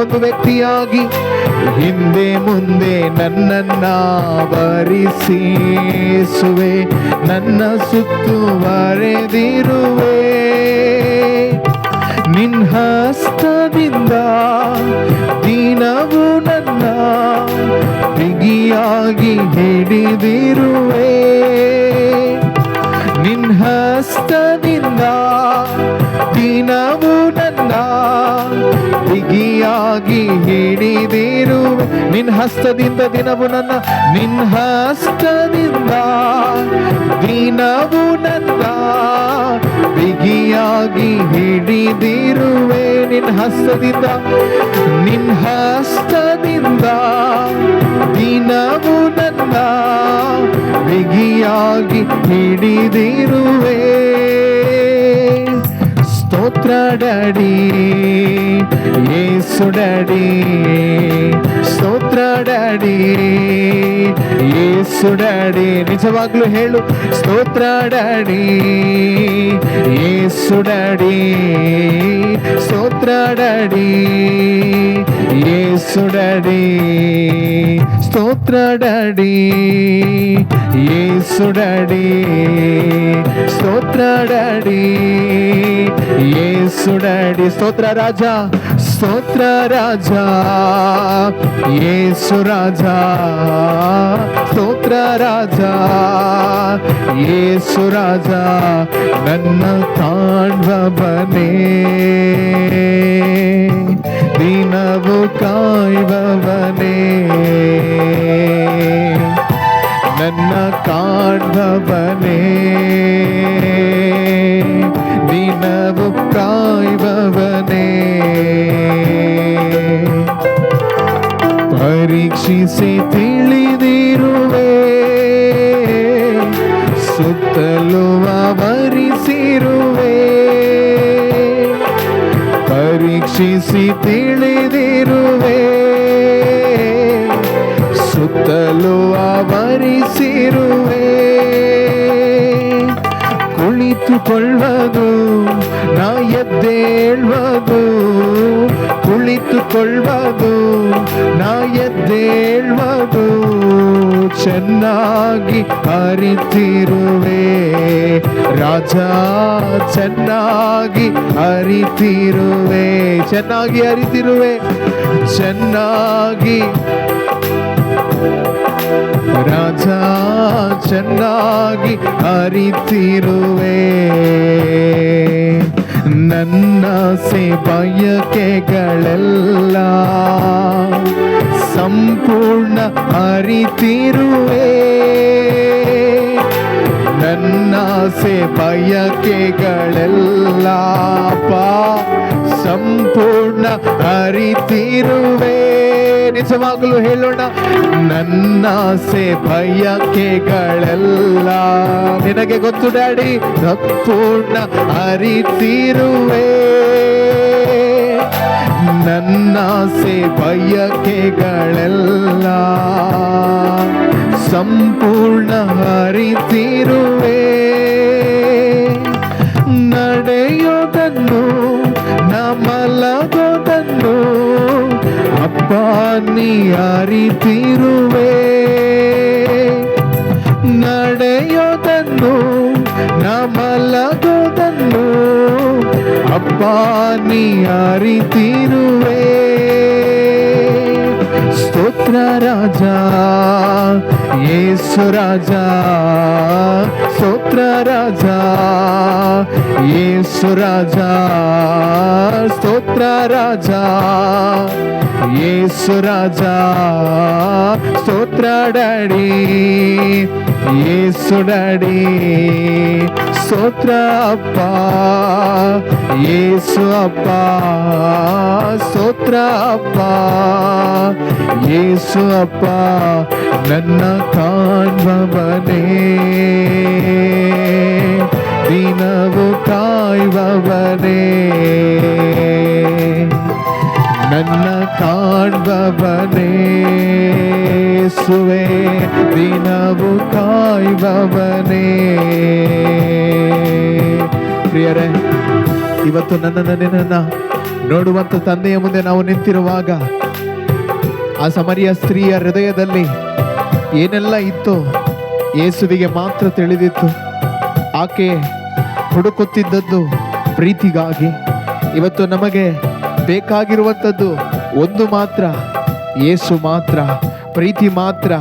ಒಂದು ವ್ಯಕ್ತಿಯಾಗಿ ಹಿಂದೆ ಮುಂದೆ ನನ್ನನ್ನಾವರಿಸಿ ಯೇಸುವೆ ನನ್ನ ಸುತ್ತುವರೆದಿರುವೆ. ನಿನ್ನ ಹಸ್ತ ಹಸ್ತದಿಂದ ದಿನವು ನನ್ನ ಬಿಗಿಯಾಗಿ ಹಿಡಿದಿರುವೆ. ನಿನ್ನ ಹಸ್ತದಿಂದ ದಿನವು ನನ್ನ ಬಿಗಿಯಾಗಿ ಹಿಡಿದಿರುವೆ. ನಿನ್ನ ಹಸ್ತದಿಂದ ದಿನವು ನನ್ನ, ನಿನ್ನ ಹಸ್ತದಿಂದ ದಿನವು ನನ್ನ ಬಿಗಿಯಾಗಿ ಹಿಡಿದಿರುವೆ. ನಿನ್ನ ಹಸ್ತದಿಂದ, ನಿನ್ನ ಹಸ್ತದಿಂದ ದಿನವು ನನ್ನ ಬಿಗಿಯಾಗಿ ಹಿಡಿದಿರುವೆ. ಸ್ತೋತ್ರ ಡ್ಯಾಡಿ, ಯೇಸು ಡ್ಯಾಡಿ, ಸ್ತೋತ್ರ ಡ್ಯಾಡಿ, ಯೇಸು ಡ್ಯಾಡಿ. ನಿಜವಾಗ್ಲೂ ಹೇಳು, ಸ್ತೋತ್ರ ಡ್ಯಾಡಿ, ಯೇಸು ಡ್ಯಾಡಿ, ಸ್ತೋತ್ರ ಡ್ಯಾಡಿ, ಯೇಸು ಡ್ಯಾಡಿ, ಸ್ತೋತ್ರ ಡ್ಯಾಡಿ, ಯೇಸು ಡ್ಯಾಡಿ, ಸ್ತೋತ್ರ ಡ್ಯಾಡಿ, ಯೇಸು ಡ್ಯಾಡಿ. ಸ್ತೋತ್ರ ರಾಜ, ಸ್ತೋತ್ರ ರಾಜ, ಯೇಸು ರಾಜ, ಸ್ತೋತ್ರ ರಾಜ, ಯೇಸು ರಾಜ. ನನ್ನ ಕಾಣ್ಬವನೇ, ದಿನವು ಕಾಯ್ಬವನೇ, ನನ್ನ ಕಾಣ್ಬವನೇ, ದಿನವು ಕಾಯ್ಬವನೇ. ಪರೀಕ್ಷಿಸಿ ತಿಳಿದಿರುವೆ, ಸುತ್ತಲೂ ಆವರಿಸಿರುವೆ. ಪರೀಕ್ಷಿಸಿ ತಿಳಿದಿರುವೆ, ಸುತ್ತಲೂ ಆವರಿಸಿರುವೆ. ಕುಳಿತುಕೊಳ್ಳುವುದು ನಾ ಎದ್ದೇಳುವುದು, ಕುಳಿತುಕೊಳ್ಳುವುದು ನಾ ಎದ್ದೇಳುವುದು. ಚೆನ್ನಾಗಿ ಅರಿತಿರುವೆ ರಾಜ, ಚೆನ್ನಾಗಿ ಅರಿತಿರುವೆ, ಚೆನ್ನಾಗಿ ಅರಿತಿರುವೆ, ಚೆನ್ನಾಗಿ ರಾಜ, ಚೆನ್ನಾಗಿ ಅರಿತಿರುವೆ. ನನ್ನ ಬಯಕೆಗಳೆಲ್ಲ ಸಂಪೂರ್ಣ ಅರಿತಿರುವೆ. ನನ್ನ ಬಯಕೆಗಳೆಲ್ಲ ಸಂಪೂರ್ಣ ಅರಿತಿರುವೆ. ನಿಜವಾಗಲೂ ಹೇಳೋಣ, ನನ್ನ ಬಯಕೆಗಳೆಲ್ಲ ನಿನಗೆ ಗೊತ್ತು ಡ್ಯಾಡಿ, ಸಂಪೂರ್ಣ ಅರಿತಿರುವೆ. ನನ್ನ ಬಯಕೆಗಳೆಲ್ಲ ಸಂಪೂರ್ಣ ಅರಿತಿರುವೆ. ನಡೆಯೋದನ್ನು ಮಲಗೋದನ್ನು ಅಪ್ಪ ನೀ ಅರಿತಿರುವೆ. ನಡೆಯೋದನ್ನು ಮಲಗೋದನ್ನು ಅಪ್ಪ ನೀ ಅರಿತಿರುವೆ. ಸ್ತೋತ್ರ ರಾಜ, ಯೇಸು ರಾಜ, ಸ್ತೋತ್ರ ರಾಜ, ಯೇಸು ರಾಜ, ಸ್ತೋತ್ರ ರಾಜ, ಯೇಸು ರಾಜ, ಸ್ತೋತ್ರ ಡ್ಯಾಡಿ, ಯೇಸು ಡ್ಯಾಡಿ, ಸ್ತೋತ್ರ ಅಪ್ಪ, ಯೇಸು ಅಪ್ಪ, ಸ್ತೋತ್ರ ಅಪ್ಪ, ಯೇಸು ಅಪ್ಪ. ನನ್ನ ಕಾಣ್ಬವನೇ, ದಿನವು ಕಾಯ್ಬವನೇ, ನನ್ನ ಕಾಣ್ಬವನೇ ಸುವೆ, ದಿನವು ಕಾಯ್ಬವನೇ. ಪ್ರಿಯರೇ, ಇವತ್ತು ನಿನ್ನನ್ನು ನೋಡುವಂತ ತಂದೆಯ ಮುಂದೆ ನಾವು ನಿಂತಿರುವಾಗ ಆ ಸಮರಿಯ ಸ್ತ್ರೀಯ ಹೃದಯದಲ್ಲಿ ಏನೆಲ್ಲ ಇತ್ತು ಯೇಸುವಿಗೆ ಮಾತ್ರ ತಿಳಿದಿತ್ತು. ಆಕೆ ಹುಡುಕುತ್ತಿದ್ದದ್ದು ಪ್ರೀತಿಗಾಗಿ. ಇವತ್ತು ನಮಗೆ ಬೇಕಾಗಿರುವಂಥದ್ದು ಒಂದು ಮಾತ್ರ, ಯೇಸು ಮಾತ್ರ, ಪ್ರೀತಿ ಮಾತ್ರ.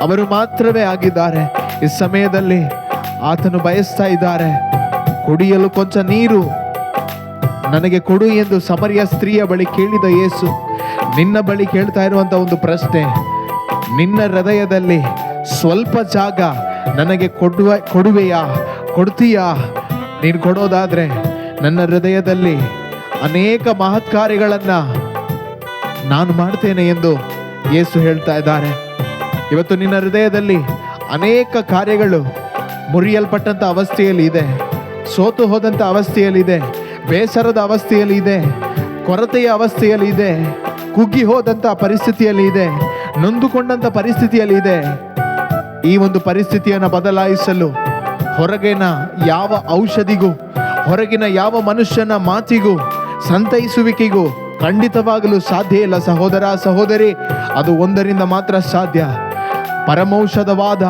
ಅವರು ಮಾತ್ರವೇ ಆಗಿದ್ದಾರೆ. ಈ ಸಮಯದಲ್ಲಿ ಆತನು ಬಯಸ್ತಾ ಇದ್ದಾರೆ, ಕುಡಿಯಲು ಕೊಂಚ ನೀರು ನನಗೆ ಕೊಡು ಎಂದು ಸಮರಿಯ ಸ್ತ್ರೀಯ ಬಳಿ ಕೇಳಿದ ಯೇಸು ನಿನ್ನ ಬಳಿ ಕೇಳ್ತಾ ಇರುವಂತ ಒಂದು ಪ್ರಶ್ನೆ, ನಿನ್ನ ಹೃದಯದಲ್ಲಿ ಸ್ವಲ್ಪ ಜಾಗ ನನಗೆ ಕೊಡುವೆಯಾ, ಕೊಡ್ತೀಯಾ? ನೀನು ಕೊಡೋದಾದ್ರೆ ನನ್ನ ಹೃದಯದಲ್ಲಿ ಅನೇಕ ಮಹತ್ ಕಾರ್ಯಗಳನ್ನ ನಾನು ಮಾಡ್ತೇನೆ ಎಂದು ಯೇಸು ಹೇಳ್ತಾ ಇದ್ದಾರೆ. ಇವತ್ತು ನಿನ್ನ ಹೃದಯದಲ್ಲಿ ಅನೇಕ ಕಾರ್ಯಗಳು ಮುರಿಯಲ್ಪಟ್ಟಂತ ಅವಸ್ಥೆಯಲ್ಲಿ ಇದೆ, ಸೋತು ಹೋದಂತ ಅವಸ್ಥೆಯಲ್ಲಿ ಇದೆ, ಬೇಸರದ ಅವಸ್ಥೆಯಲ್ಲಿ ಇದೆ, ಕೊರತೆಯ ಅವಸ್ಥೆಯಲ್ಲಿ ಇದೆ, ಕುಗ್ಗಿ ಹೋದಂತ ಪರಿಸ್ಥಿತಿಯಲ್ಲಿ ಇದೆ, ನೊಂದುಕೊಂಡಂತ ಪರಿಸ್ಥಿತಿಯಲ್ಲಿ ಇದೆ. ಈ ಒಂದು ಪರಿಸ್ಥಿತಿಯನ್ನು ಬದಲಾಯಿಸಲು ಹೊರಗಿನ ಯಾವ ಔಷಧಿಗೂ, ಹೊರಗಿನ ಯಾವ ಮನುಷ್ಯನ ಮಾತಿಗೂ, ಸಂತೈಸುವಿಕೆಗೂ ಖಂಡಿತವಾಗಲು ಸಾಧ್ಯ ಇಲ್ಲ ಸಹೋದರ, ಸಹೋದರಿ. ಅದು ಒಂದರಿಂದ ಮಾತ್ರ ಸಾಧ್ಯ, ಪರಮೌಷಧವಾದ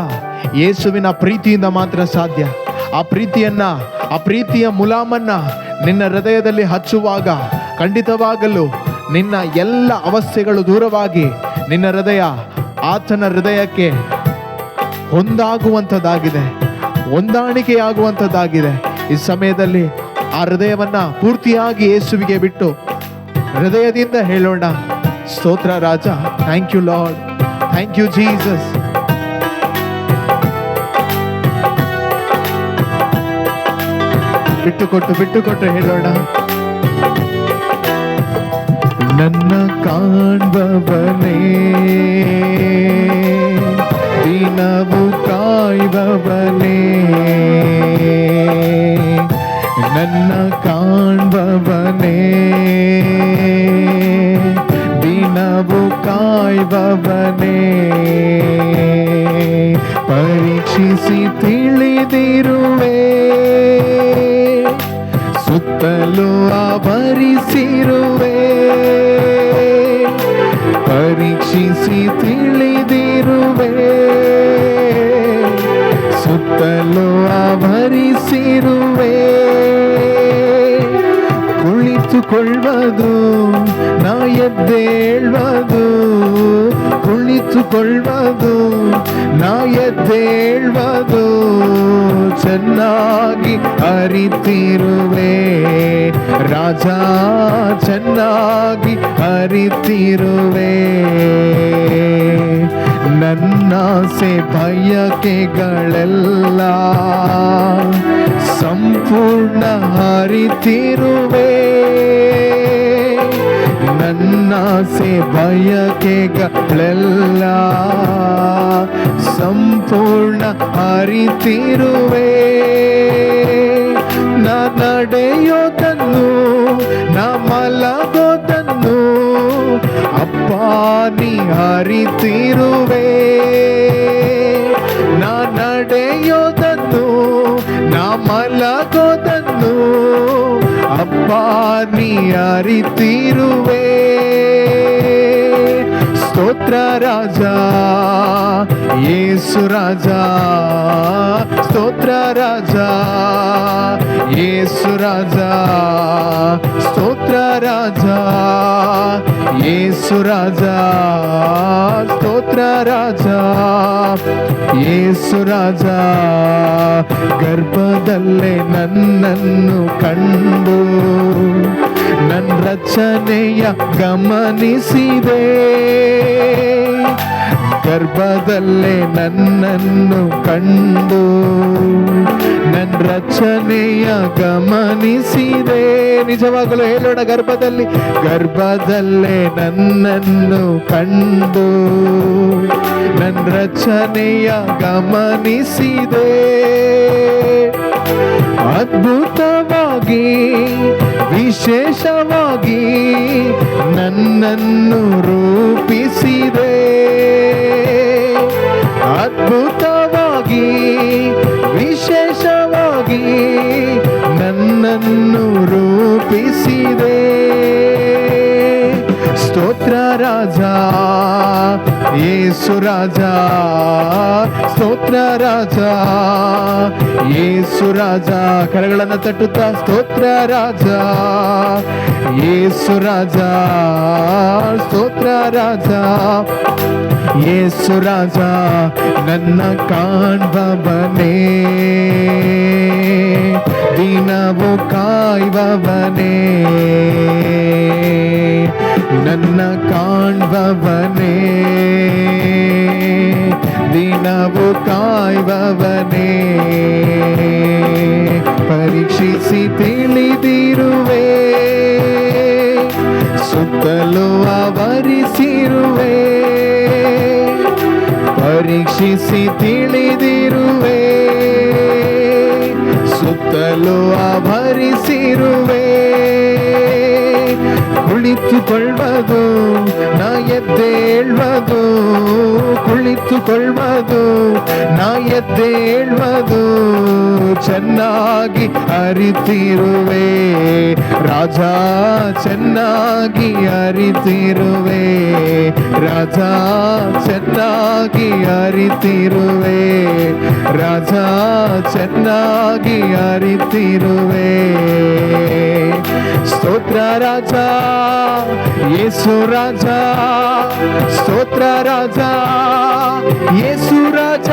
ಯೇಸುವಿನ ಪ್ರೀತಿಯಿಂದ ಮಾತ್ರ ಸಾಧ್ಯ. ಆ ಪ್ರೀತಿಯ ಮುಲಾಮನ್ನ ನಿನ್ನ ಹೃದಯದಲ್ಲಿ ಹಚ್ಚುವಾಗ ಖಂಡಿತವಾಗಲು ನಿನ್ನ ಎಲ್ಲ ಅವಸ್ಥೆಗಳು ದೂರವಾಗಿ ನಿನ್ನ ಹೃದಯ ಆತನ ಹೃದಯಕ್ಕೆ ಹೊಂದಾಗುವಂಥದ್ದಾಗಿದೆ, ಹೊಂದಾಣಿಕೆಯಾಗುವಂಥದ್ದಾಗಿದೆ. ಈ ಸಮಯದಲ್ಲಿ ಆ ಹೃದಯವನ್ನ ಪೂರ್ತಿಯಾಗಿ ಯೇಸುವಿಗೆ ಬಿಟ್ಟು ಹೃದಯದಿಂದ ಹೇಳೋಣ, ಸ್ತೋತ್ರ ರಾಜ, thank you Lord, thank you Jesus. ಬಿಟ್ಟುಕೊಟ್ಟು ಹೇಳೋಣ. ನನ್ನ ಕಾಣ್ಬವನೇ, ದಿನವು ಕಾಯ್ಬವನೇ, ನನ್ನ ಕಾಣ್ಬವನೇ, ದಿನವು ಕಾಯ್ಬವನೇ, ಪರೀಕ್ಷಿಸಿ ತಿಳಿದಿರುವೆ, ಸುತ್ತಲೂ ಆವರಿಸಿರುವೆ, ಪರೀಕ್ಷಿಸಿ ತಿಳಿದಿರುವೆ, ಸುತ್ತಲೂ ಆವರಿಸಿರುವೆ. ಕುಳಿತುಕೊಳ್ಳುವುದು ನಾ ಎದ್ದೇಳುವುದು, ಕುಳಿತುಕೊಳ್ಳುವುದು ನಾ ಎದ್ದೇಳುವುದು, ಚೆನ್ನಾಗಿ ಅರಿತಿರುವೆ ರಾಜ, ಚೆನ್ನಾಗಿ ಅರಿತಿರುವೆ. ನನ್ನಾಸೆ ಬಯಕೆಗಳೆಲ್ಲ ಸಂಪೂರ್ಣ ಅರಿತಿರುವೆ, ನನ್ನಾಸೆ ಬಯಕೆಗಳೆಲ್ಲ ಸಂಪೂರ್ಣ ಅರಿತಿರುವೆ. ನಾ ನಡೆಯೋದನ್ನು, ನಾ ಮಲಗೋದನ್ನು ಅಪ್ಪ ನೀ ಅರಿತಿರುವೆ, ನಾ ನಡೆಯೋದನ್ನು, ನಾ ಮಲಗೋದನ್ನು ಅಪ್ಪ ನೀ ಅರಿತಿರುವೆ. ಸ್ತೋತ್ರ ರಾಜ, ಯೇಸು ರಾಜ, ಸ್ತೋತ್ರ ರಾಜ, ಯೇಸು ರಾಜ, ಸ್ತೋತ್ರ ರಾಜ, ಯೇಸು ರಾಜ, ಸ್ತೋತ್ರ ರಾಜ, ಯೇಸು ರಾಜ. ಗರ್ಭದಲ್ಲೇ ನನ್ನನ್ನು ಕಂಡು ನನ್ನ ರಚನೆಯ ಗಮನಿಸಿದೆ, ಗರ್ಭದಲ್ಲೇ ನನ್ನನ್ನು ಕಂಡು ನನ್ನ ರಚನೆಯ ಗಮನಿಸಿದೆ. ನಿಜವಾಗಲೂ ಹೇಳೋಣ, ಗರ್ಭದಲ್ಲೇ ನನ್ನನ್ನು ಕಂಡು ನನ್ನ ರಚನೆಯ ಗಮನಿಸಿದೆ. ಅದ್ಭುತವಾಗಿ ವಿಶೇಷವಾಗಿ ನನ್ನನ್ನು ರೂಪಿಸಿದೆ, ಅದ್ಭುತವಾಗಿ ವಿಶೇಷವಾಗಿ ನನ್ನನ್ನು ರೂಪಿಸಿದೆ. ಸ್ತೋತ್ರ ರಾಜ ಯೇಸು ರಾಜ, ಸ್ತೋತ್ರ ರಾಜ ಯೇಸು ರಾಜ. ಕರಗಳನ್ನು ತಟ್ಟುತ್ತಾ ಸ್ತೋತ್ರ ರಾಜ ಯೇಸು ರಾಜ, ಸ್ತೋತ್ರ ರಾಜ ಯೇಸು ರಾಜ. ನನ್ನ ಕಾಣ್ಬವನೇ, ದಿನವು ಕಾಯ್ಬವನೇ, ನನ್ನ ಕಾಣ್ಬವನೇ, ದಿನವು ಕಾಯ್ಬವನೇ. ಪರೀಕ್ಷಿಸಿ ತಿಳಿದಿರುವೆ, ಸುತ್ತಲೂ ಆವರಿಸಿರುವೆ. ಪರೀಕ್ಷಿಸಿ ತಿಳಿದಿರುವೆ, ಸುತ್ತಲೂ ಆವರಿಸಿರುವೆ. ಕುಳಿತುಕೊಳ್ಳುವುದು ನಾ ಎದ್ದೇಳುವುದು, ಕುಳಿತುಕೊಳ್ಳುವುದು ನಾ ಎದ್ದೇಳುವುದು. ಚೆನ್ನಾಗಿ ಅರಿತಿರುವೆ ರಾಜ, ಚೆನ್ನಾಗಿ ಅರಿತಿರುವೆ ರಾಜ, ಚೆನ್ನಾಗಿ ಅರಿತಿರುವೆ ರಾಜ, ಚೆನ್ನಾಗಿ ಅರಿತಿರುವೆ. ಸ್ತೋತ್ರ ರಾಜ ಯೇಸು ರಾಜ, ಸ್ತೋತ್ರ ರಾಜ ಯೇಸು ರಾಜ,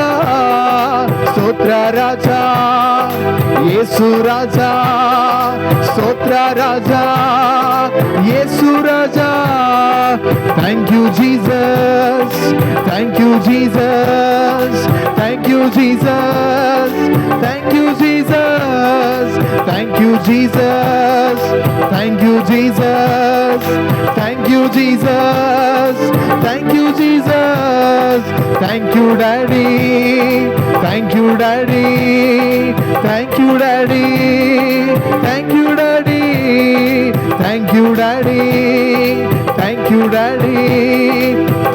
ಸ್ತೋತ್ರ ರಾಜ ಯೇಸು ರಾಜ, ಸ್ತೋತ್ರ ರಾಜ ಯೇಸು ರಾಜ. Thank you Jesus, thank you Jesus, thank you Jesus, thank you Jesus, thank you Jesus, thank you Jesus, thank you Jesus, thank you Jesus, thank you Daddy, thank you Daddy, thank you Daddy, thank you Daddy, thank you Daddy, thank you Daddy,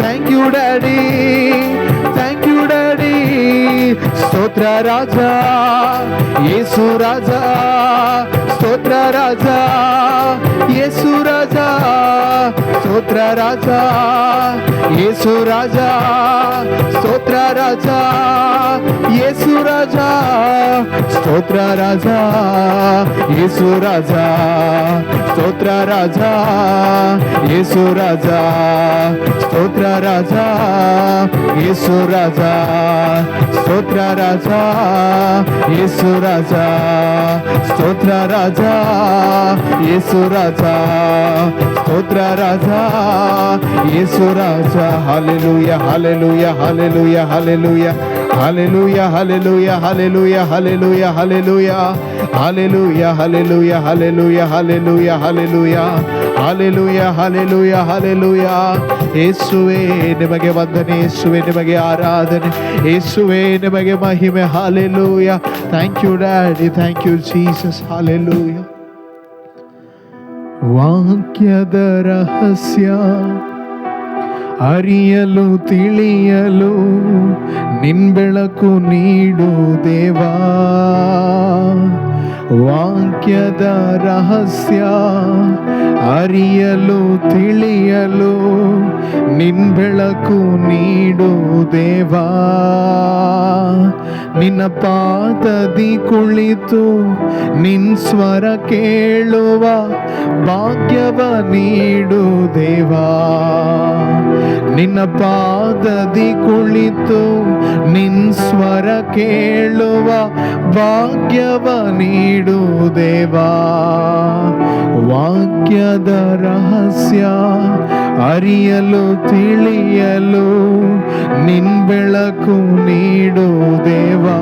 thank you Daddy, thank you Daddy. ಸ್ತೋತ್ರ ರಾಜ ಯೇಸು ರಾಜ, ಸ್ತೋತ್ರ ರಾಜ ಯೇಸು ರಾಜ, ಸ್ತೋತ್ರ ರಾಜ ಯೇಸು ರಾಜ, ಸ್ತೋತ್ರ ರಾಜ ಯೇಸು ರಾಜ, ಸ್ತೋತ್ರ ರಾಜ ಯೇಸು ರಾಜ, ಸ್ತೋತ್ರ ರಾಜ ಯೇಸು ರಾಜ, ಸ್ತೋತ್ರ ರಾಜ ಯೇಸು ರಾಜ, ಸ್ತೋತ್ರ ರಾಜ ಯೇಸು ರಾಜ, ಸ್ತೋತ್ರ ರಾಜ ಯೇಸು ರಾಜ, ಸ್ತೋತ್ರ ರಾಜ ಯೇಸು ರಾಜ. Hallelujah hallelujah hallelujah hallelujah hallelujah hallelujah hallelujah hallelujah hallelujah hallelujah hallelujah hallelujah hallelujah hallelujah hallelujah hallelujah hallelujah. ಯೇಸುವೇ ನಿಮಗೆ ವಂದನೆ, ಯೇಸುವೇ ನಿಮಗೆ ಆರಾಧನೆ, ಯೇಸುವೇ ನಿಮಗೆ ಮಹಿಮೆ. Hallelujah. Thank you daddy, thank you Jesus. Hallelujah. ವಾಕ್ಯದ ರಹಸ್ಯ ಅರಿಯಲು ತಿಳಿಯಲು ನಿನ್ ಬೆಳಕು ನೀಡು ದೇವಾ. ವಾಕ್ಯದ ರಹಸ್ಯ ಅರಿಯಲು ತಿಳಿಯಲು ನಿನ್ ಬೆಳಕು ನೀಡು ದೇವಾ. ನಿನ್ನ ಪಾದದಿ ಕುಳಿತು ನಿನ್ ಸ್ವರ ಕೇಳುವ ಭಾಗ್ಯವ ನೀಡು ದೇವಾ. ನಿನ್ನ ಪಾದದಿ ಕುಳಿತು ನಿನ್ ಸ್ವರ ಕೇಳುವ ಭಾಗ್ಯವ ನೀಡು ದೇವಾ. ವಾಕ್ಯದ ರಹಸ್ಯ ಅರಿಯಲು ತಿಳಿಯಲು ನಿನ್ ಬೆಳಕು ನೀಡು ದೇವಾ.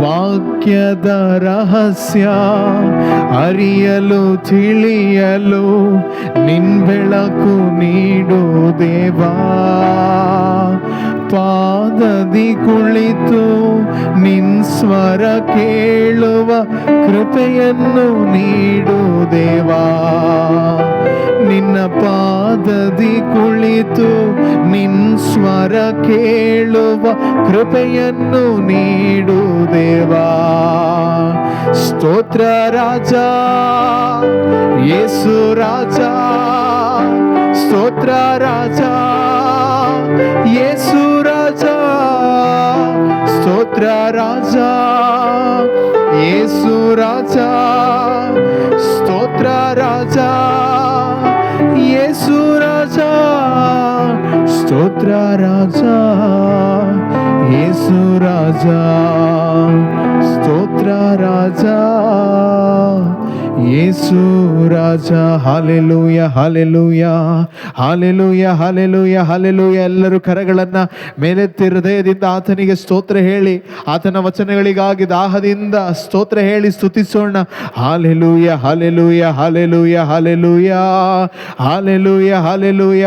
ವಾಕ್ಯದ ರಹಸ್ಯ ಅರಿಯಲು ತಿಳಿಯಲು ನಿನ್ ಬೆಳಕು ನೀಡು ದೇವಾ. ಪಾದದಿ ಕುಳಿತು ನಿನ್ ಸ್ವರ ಕೇಳುವ ಕೃಪೆಯನ್ನು ನೀಡು ದೇವಾ. ನಿನ್ನ ಪಾದದಿ ಕುಳಿತು ನಿನ್ ಸ್ವರ ಕೇಳುವ ಕೃಪೆಯನ್ನು ನೀಡು ದೇವಾ. ಸ್ತೋತ್ರ ರಾಜ ಯೇಸು ರಾಜ, ಸ್ತೋತ್ರ ರಾಜ ಯೇಸು ರಾಜ, ಸ್ತೋತ್ರ ರಾಜ ಯೇಸು ರಾಜ, ಸ್ತೋತ್ರ ರಾಜ ಯೇಸು ರಾಜ, ಸ್ತೋತ್ರ ರಾಜ ಯೇಸು ರಾಜ, ಸ್ತೋತ್ರ ರಾಜ ಯೇಸು ರಾಜ. Hallelujah hallelujah hallelujah hallelujah hallelujah. ಎಲ್ಲರೂ ಕರಗಳನ್ನ ಮೇಲೆತ್ತಿ ಹೃದಯದಿಂದ ಆತನಿಗೆ ಸ್ತೋತ್ರ ಹೇಳಿ, ಆತನ ವಚನಗಳಿಗಾಗಿ ದಾಹದಿಂದ ಸ್ತೋತ್ರ ಹೇಳಿ ಸ್ತುತಿಸೋಣ. Hallelujah hallelujah hallelujah hallelujah hallelujah hallelujah.